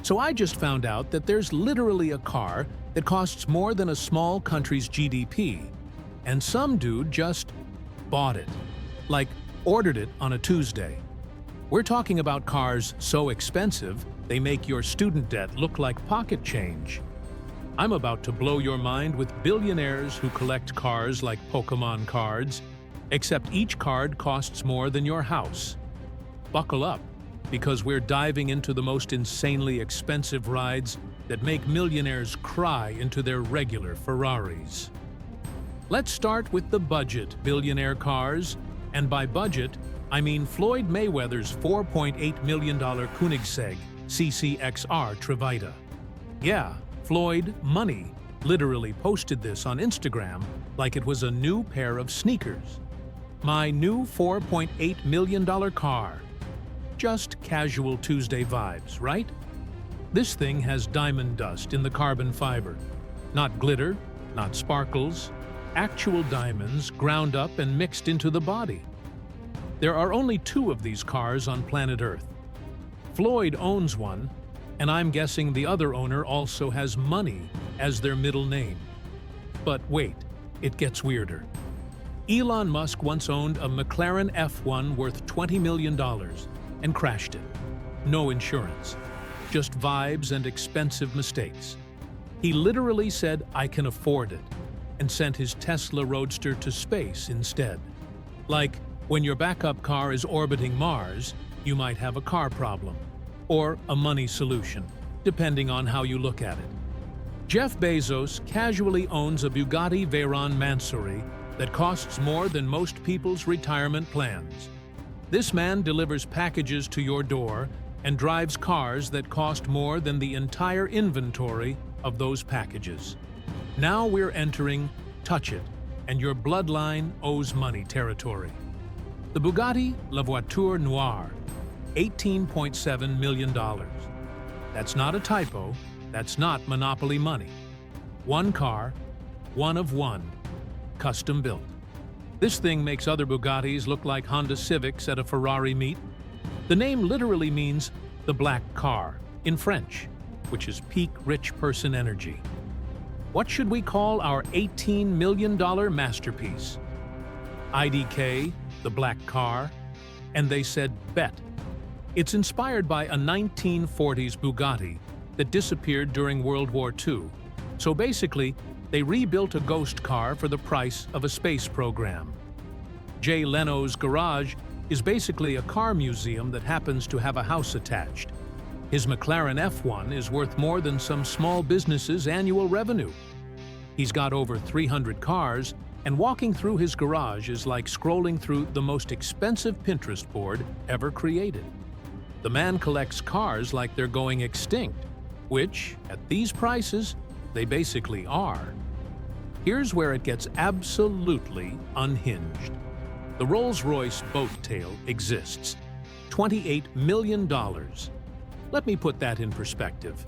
So I just found out that there's literally a car that costs more than a small country's GDP, and some dude just bought it. Like, ordered it on a Tuesday. We're talking about cars so expensive, they make your student debt look like pocket change. I'm about to blow your mind with billionaires who collect cars like Pokemon cards, except each card costs more than your house. Buckle up, because we're diving into the most insanely expensive rides that make millionaires cry into their regular Ferraris. Let's start with the budget billionaire cars, and by budget, I mean Floyd Mayweather's $4.8 million Koenigsegg CCXR Trevita. Yeah, Floyd Money literally posted this on Instagram like it was a new pair of sneakers. My new $4.8 million car. Just casual Tuesday vibes, right? This thing has diamond dust in the carbon fiber. Not glitter, not sparkles, actual diamonds ground up and mixed into the body. There are only 2 of these cars on planet Earth. Floyd owns one, and I'm guessing the other owner also has Money as their middle name. But wait, it gets weirder. Elon Musk once owned a McLaren F1 worth $20 million and crashed it. No insurance, just vibes and expensive mistakes. He literally said, "I can afford it," and sent his Tesla Roadster to space instead. Like, when your backup car is orbiting Mars, you might have a car problem, or a money solution, depending on how you look at it. Jeff Bezos casually owns a Bugatti Veyron Mansory that costs more than most people's retirement plans. This man delivers packages to your door and drives cars that cost more than the entire inventory of those packages. Now we're entering touch it, and your bloodline owes money territory. The Bugatti Voiture Noire, $18.7 million. That's not a typo, that's not monopoly money. One car, one of one, custom built. This thing makes other Bugattis look like Honda Civics at a Ferrari meet. The name literally means the black car in French, which is peak rich person energy. What should we call our $18 million masterpiece? IDK, the black car, and they said bet. It's inspired by a 1940s Bugatti that disappeared during World War II. So basically, they rebuilt a ghost car for the price of a space program. Jay Leno's garage is basically a car museum that happens to have a house attached. His McLaren F1 is worth more than some small business's annual revenue. He's got over 300 cars, and walking through his garage is like scrolling through the most expensive Pinterest board ever created. The man collects cars like they're going extinct, which, at these prices, they basically are. Here's where it gets absolutely unhinged. The Rolls-Royce Boat Tail exists. $28 million. Let me put that in perspective.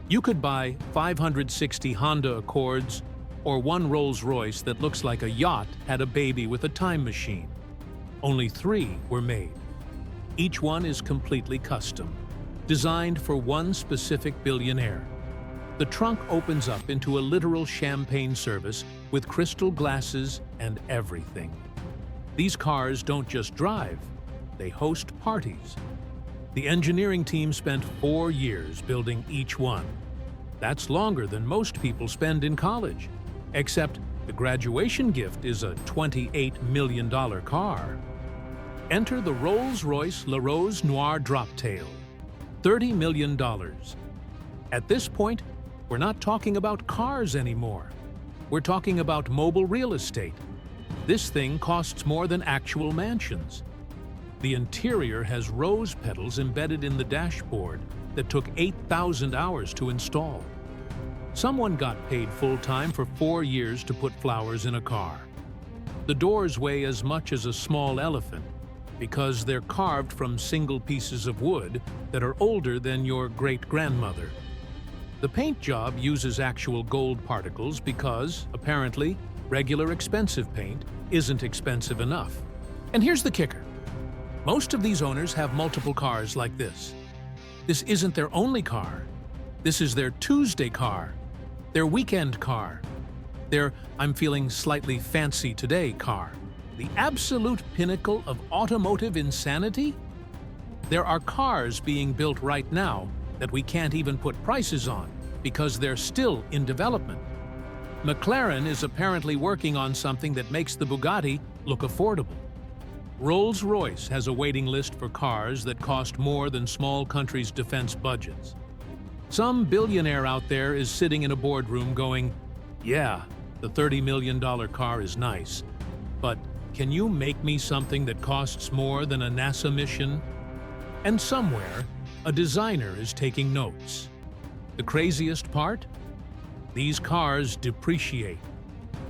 You could buy 560 Honda Accords or one Rolls-Royce that looks like a yacht had a baby with a time machine. Only 3 were made. Each one is completely custom, designed for one specific billionaire. The trunk opens up into a literal champagne service with crystal glasses and everything. These cars don't just drive, they host parties. The engineering team spent 4 years building each one. That's longer than most people spend in college, except the graduation gift is a $28 million car. Enter the Rolls-Royce Noire Droptail, $30 million. At this point, we're not talking about cars anymore. We're talking about mobile real estate. This thing costs more than actual mansions. The interior has rose petals embedded in the dashboard that took 8,000 hours to install. Someone got paid full-time for 4 years to put flowers in a car. The doors weigh as much as a small elephant because they're carved from single pieces of wood that are older than your great-grandmother. The paint job uses actual gold particles because, apparently, regular expensive paint isn't expensive enough. And here's the kicker. Most of these owners have multiple cars like this. This isn't their only car. This is their Tuesday car, their weekend car, their I'm feeling slightly fancy today car. The absolute pinnacle of automotive insanity? There are cars being built right now that we can't even put prices on because they're still in development. McLaren is apparently working on something that makes the Bugatti look affordable. Rolls-Royce has a waiting list for cars that cost more than small countries' defense budgets. Some billionaire out there is sitting in a boardroom going, "Yeah, the $30 million car is nice, but can you make me something that costs more than a NASA mission?" And somewhere, a designer is taking notes. The craziest part? These cars depreciate.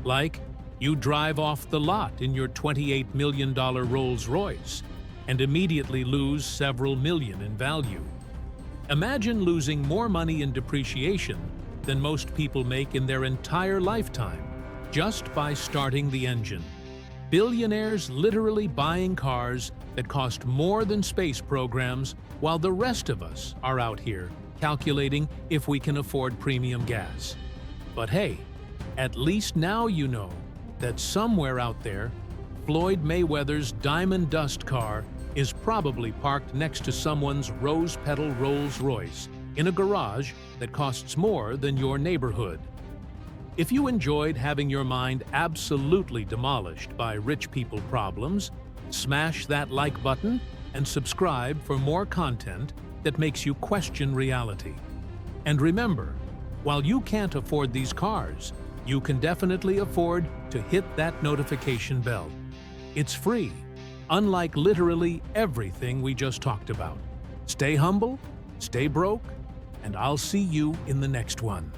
Like, you drive off the lot in your $28 million Rolls-Royce and immediately lose several million in value. Imagine losing more money in depreciation than most people make in their entire lifetime just by starting the engine. Billionaires literally buying cars that cost more than space programs while the rest of us are out here calculating if we can afford premium gas. But hey, at least now you know that somewhere out there, Floyd Mayweather's diamond dust car is probably parked next to someone's rose-petal Rolls-Royce in a garage that costs more than your neighborhood. If you enjoyed having your mind absolutely demolished by rich people problems, smash that like button and subscribe for more content that makes you question reality. And remember, while you can't afford these cars, you can definitely afford to hit that notification bell. It's free, unlike literally everything we just talked about. Stay humble, stay broke, and I'll see you in the next one.